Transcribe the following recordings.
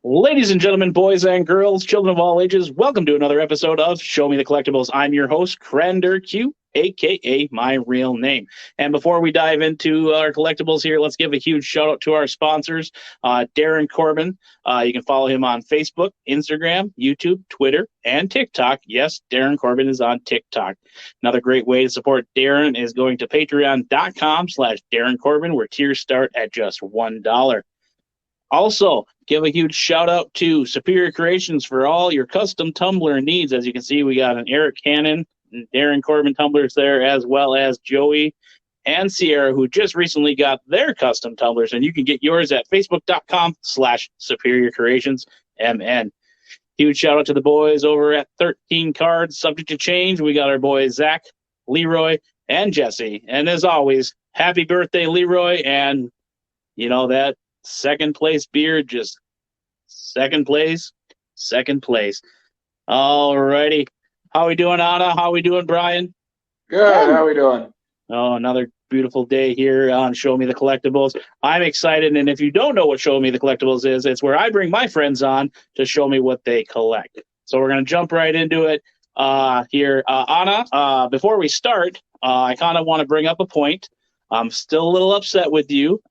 Ladies and gentlemen, boys and girls, children of all ages, welcome to another episode of Show Me the Collectibles. I'm your host, Crender Q, aka my real name. And before we dive into our collectibles here, let's give a huge shout out to our sponsors, Darren Corbin. You can follow him on Facebook, Instagram, YouTube, Twitter, and TikTok. Yes, Darren Corbin is on TikTok. Another great way to support Darren is going to patreon.com/Darren Corbin, where tiers start at just $1. Also, give a huge shout out to Superior Creations for all your custom tumbler needs. As you can see, we got an Eric Cannon and Darren Corbin tumblers there, as well as Joey and Sierra, who just recently got their custom tumblers. And you can get yours at facebook.com/Superior Creations MN. Huge shout out to the boys over at 13 Cards, subject to change. We got our boys Zach, Leroy, and Jesse. And as always, happy birthday, Leroy. And you know that second place beer, just second place. Alrighty. How we doing, Anna? How we doing, Brian? Good. How we doing? Oh, another beautiful day here on Show Me the Collectibles. I'm excited, and if you don't know what Show Me the Collectibles is, it's where I bring my friends on to show me what they collect. So we're going to jump right into it here. Anna, before we start, I kind of want to bring up a point. I'm still a little upset with you.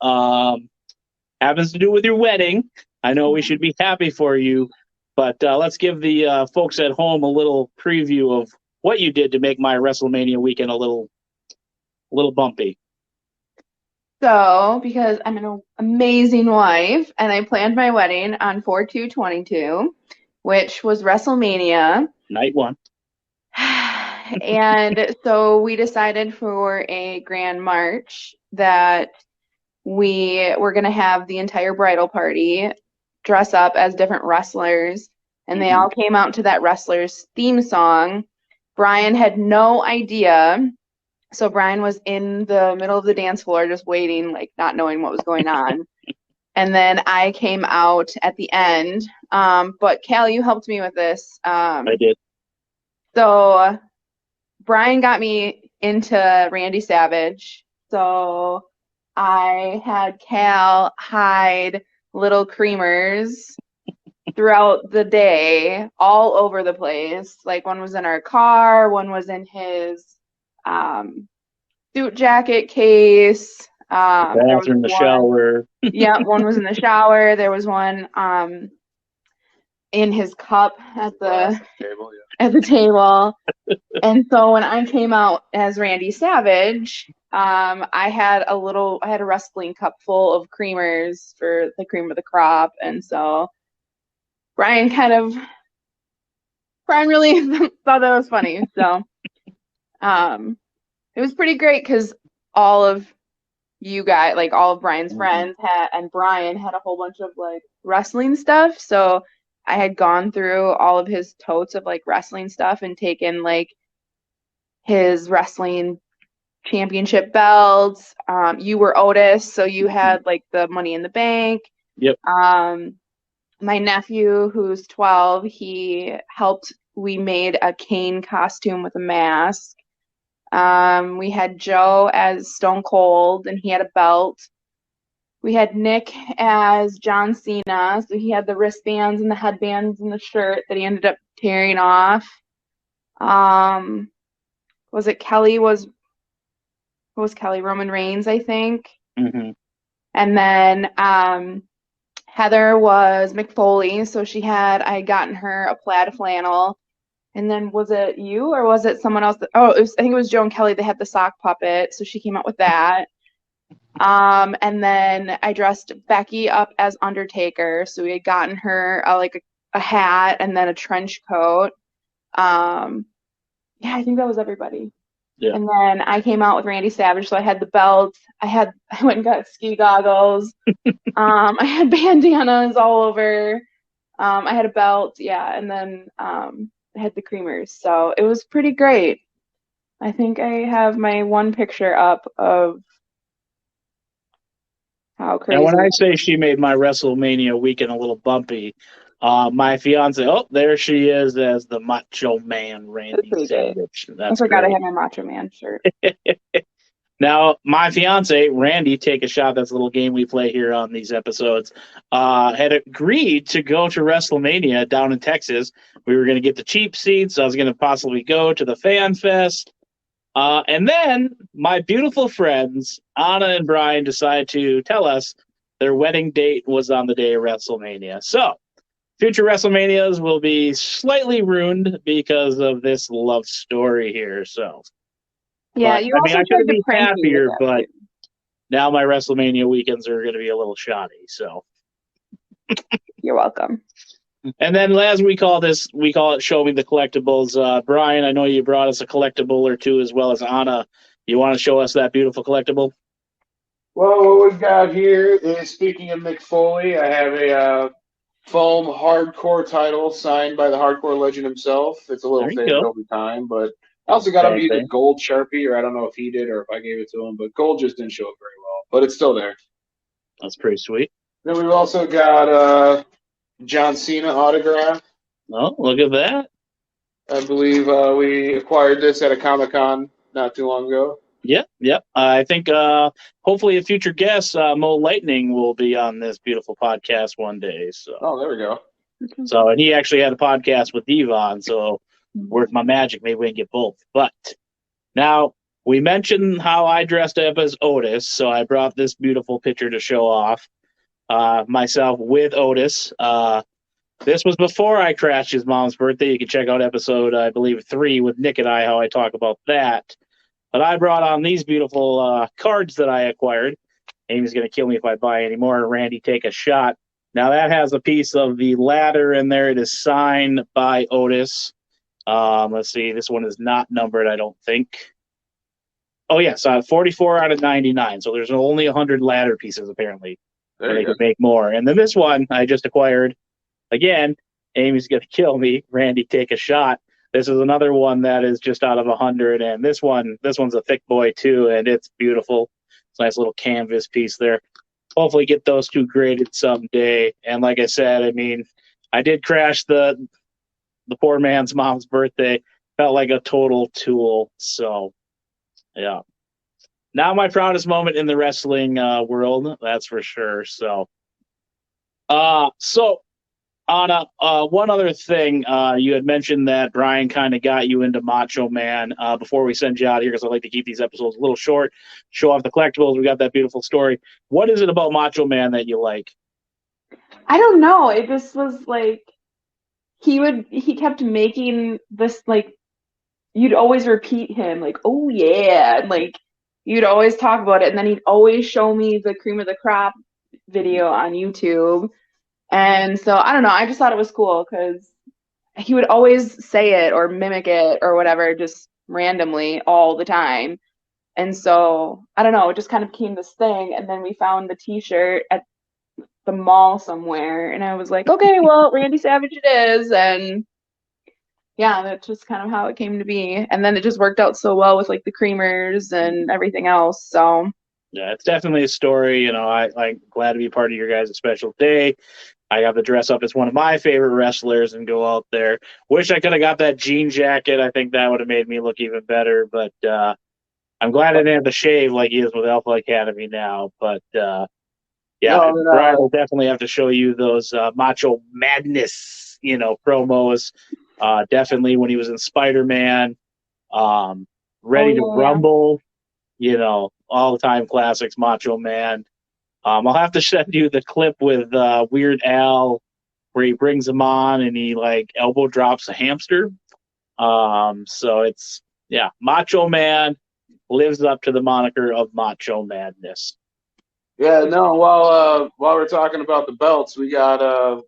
Happens to do with your wedding. I know we should be happy for you, but let's give the folks at home a little preview of what you did to make my WrestleMania weekend a little bumpy. So, because I'm an amazing wife, and I planned my wedding on 4/2/22, which was WrestleMania. Night one. And so we decided for a grand march that we were going to have the entire bridal party dress up as different wrestlers, and they all came out to that wrestler's theme song. Brian had no idea, so Brian was in the middle of the dance floor just waiting, like not knowing what was going on. And then I came out at the end, but Callie, you helped me with this. I did. So Brian got me into Randy Savage, so I had Cal hide little creamers throughout the day all over the place. Like one was in our car, one was in his suit jacket case. There was in the shower. Yeah, one was in the shower. There was one in his cup at the table. And so when I came out as Randy Savage, I had a wrestling cup full of creamers for the cream of the crop, and so Brian really thought that was funny. So it was pretty great because all of you guys, like all of Brian's friends and Brian had a whole bunch of like wrestling stuff. So I had gone through all of his totes of like wrestling stuff and taken like his wrestling championship belts. You were Otis, so you had like the Money in the Bank. Yep. My nephew, who's 12, he helped. We made a Kane costume with a mask. We had Joe as Stone Cold, and he had a belt. We had Nick as John Cena, so he had the wristbands and the headbands and the shirt that he ended up tearing off. Was it Kelly? Was Kelly Roman Reigns, I think? Mm-hmm. And then Heather was Mick Foley, so I had gotten her a plaid flannel. And then was it you or was it someone else? I think it was Joe and Kelly. They had the sock puppet, so she came out with that. And then I dressed Becky up as Undertaker, so we had gotten her a hat and then a trench coat. Yeah, I think that was everybody. Yeah. And then I came out with Randy Savage, so I had the belt. I went and got ski goggles. I had bandanas all over. I had a belt, yeah, and then I had the creamers. So it was pretty great. I think I have my one picture up of how crazy. And when I say she made my WrestleMania weekend a little bumpy, my fiance, there she is as the Macho Man Randy Savage. I forgot I had my Macho Man shirt. Now, my fiance, Randy, Take a Shot, that's a little game we play here on these episodes, had agreed to go to WrestleMania down in Texas. We were going to get the cheap seats. I was going to possibly go to the Fan Fest. And then my beautiful friends, Anna and Bryan, decided to tell us their wedding date was on the day of WrestleMania. So, future WrestleManias will be slightly ruined because of this love story here. So, Yeah, but you I mean, also I tried couldn't to be prank me with happier, that but too. now my WrestleMania weekends are going to be a little shoddy. So, You're welcome. and then as we call it Show Me the Collectibles. Bryan, I know you brought us a collectible or two as well as Anna. You want to show us that beautiful collectible? Well, what we've got here is, speaking of Mick Foley, I have a foam hardcore title signed by the hardcore legend himself. It's a little There you faded go. over time, but I also got him Bang, either bang. gold Sharpie, or I don't know if he did or if I gave it to him, but gold just didn't show up very well. But it's still there. That's pretty sweet. Then we've also got John Cena autograph. Oh, look at that. I believe we acquired this at a Comic-Con not too long ago. Yep. I think hopefully a future guest, Mo Lightning, will be on this beautiful podcast one day. So, Oh, there we go. and he actually had a podcast with Devon. So, work my magic, maybe we can get both. But now we mentioned how I dressed up as Otis, so I brought this beautiful picture to show off myself with Otis. This was before I crashed his mom's birthday. You can check out episode, I believe, 3 with Nick and I, how I talk about that. But I brought on these beautiful cards that I acquired. Amy's going to kill me if I buy any more. Randy, Take a Shot. Now, that has a piece of the ladder in there. It is signed by Otis. Let's see. This one is not numbered, I don't think. Oh, yes. 44 out of 99. So there's only 100 ladder pieces, apparently. There They you go. could make more. And then this one I just acquired. Again, Amy's going to kill me. Randy, Take a Shot. This is another one that is just out of 100, and this one's a thick boy too, and it's beautiful. It's a nice little canvas piece there. Hopefully get those two graded someday. And like I said, I mean, I did crash the poor man's mom's birthday. Felt like a total tool. So, yeah. Not my proudest moment in the wrestling world, that's for sure. So, Anna, one other thing, you had mentioned that Bryan kind of got you into Macho Man. Before we send you out here, because I like to keep these episodes a little short, show off the collectibles. We got that beautiful story. What is it about Macho Man that you like? I don't know. It just was like he kept making this, like, you'd always repeat him, like, oh yeah, and like you'd always talk about it, and then he'd always show me the cream of the crop video on YouTube. And so I don't know, I just thought it was cool because he would always say it or mimic it or whatever, just randomly all the time. And so I don't know, it just kind of became this thing. And then we found the t-shirt at the mall somewhere, and I was like, okay, well, Randy Savage it is. And yeah, that's just kind of how it came to be. And then it just worked out so well with like the creamers and everything else. So Yeah, it's definitely a story. You know, I'm glad to be part of your guys' special day. I got to dress up as one of my favorite wrestlers and go out there. Wish I could have got that jean jacket. I think that would have made me look even better. But I'm glad I didn't have to shave like he is with Alpha Academy now. But yeah, No, Bryan will definitely have to show you those Macho Madness, promos. Definitely when he was in Spider-Man, Ready to Rumble, all-time classics, Macho Man. I'll have to send you the clip with Weird Al where he brings him on and he like elbow drops a hamster. So it's Macho Man lives up to the moniker of Macho Madness. Yeah, no. While we're talking about the belts, we got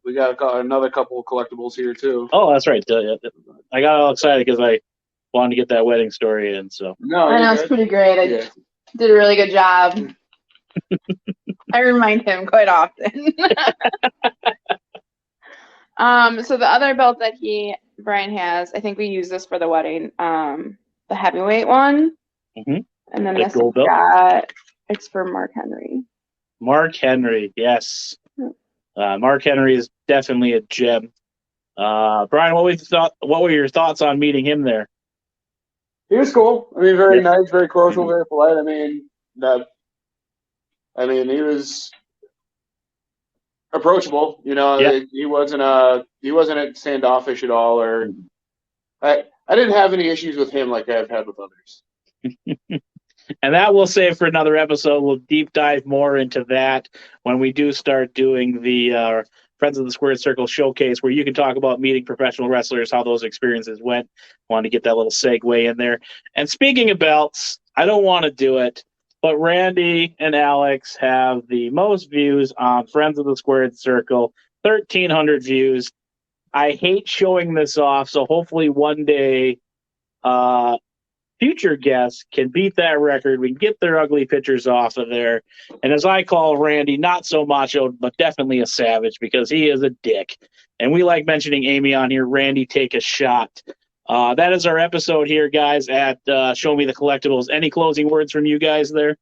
another couple of collectibles here too. Oh, that's right. I got all excited because I wanted to get that wedding story in. So No, I know it's pretty great. I did a really good job. I remind him quite often. So the other belt that Bryan has, I think we use this for the wedding. The heavyweight one, mm-hmm. And then Big this gold one belt. It's for Mark Henry. Mark Henry, yes. Mark Henry is definitely a gem. Bryan, what were your thoughts on meeting him there? He was cool. I mean, very nice, very cordial, very polite. I mean, that, I mean, he was approachable. Yeah. He wasn't standoffish at all, or I didn't have any issues with him like I've had with others. And that we'll save for another episode. We'll deep dive more into that when we do start doing the Friends of the Squared Circle showcase, where you can talk about meeting professional wrestlers, how those experiences went. Want to get that little segue in there. And speaking of belts, I don't want to do it, but Randy and Alex have the most views on Friends of the Squared Circle, 1,300 views. I hate showing this off, so hopefully one day future guests can beat that record. We can get their ugly pictures off of there. And as I call Randy, not so macho, but definitely a savage because he is a dick. And we like mentioning Amy on here. Randy, take a shot. That is our episode here, guys, at Show Me the Collectibles. Any closing words from you guys there?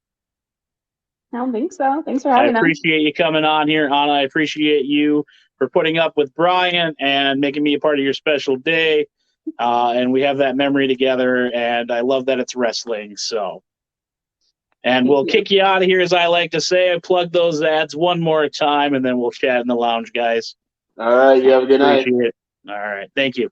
I don't think so. Thanks for I having us. appreciate you coming on here, Anna. I appreciate you for putting up with Bryan and making me a part of your special day. And we have that memory together, and I love that it's wrestling. So, and we'll kick you out of here, as I like to say. I plug those ads one more time, and then we'll chat in the lounge, guys. All right, you have a good night. Appreciate it. All right, thank you.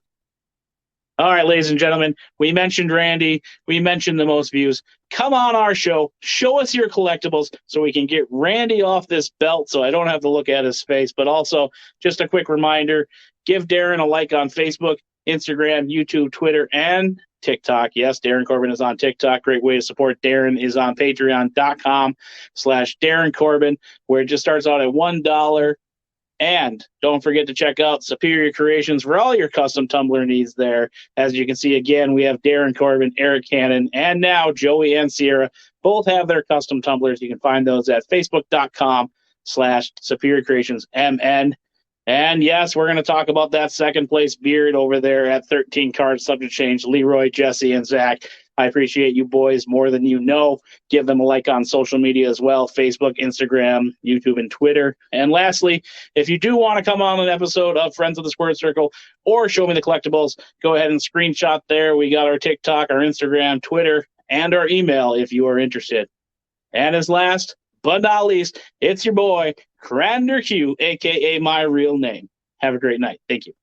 All right, ladies and gentlemen, we mentioned Randy. We mentioned the most views. Come on our show. Show us your collectibles so we can get Randy off this belt so I don't have to look at his face. But also, just a quick reminder, give Darren a like on Facebook, Instagram, YouTube, Twitter, and TikTok. Yes, Darren Corbin is on TikTok. Great way to support Darren is on patreon.com/Darren Corbin, where it just starts out at $1. And don't forget to check out Superior Creations for all your custom tumbler needs there. As you can see, again, we have Darren Corbin, Eric Cannon, and now Joey and Sierra both have their custom tumblers. You can find those at facebook.com/Superior Creations MN. And yes, we're going to talk about that second place beard over there at 13 cards, subject change, Leroy, Jesse, and Zach. I appreciate you boys more than you know. Give them a like on social media as well, Facebook, Instagram, YouTube, and Twitter. And lastly, if you do want to come on an episode of Friends of the Squared Circle or Show Me the Collectibles, go ahead and screenshot there. We got our TikTok, our Instagram, Twitter, and our email if you are interested. And as last but not least, it's your boy, Crander Q, a.k.a. my real name. Have a great night. Thank you.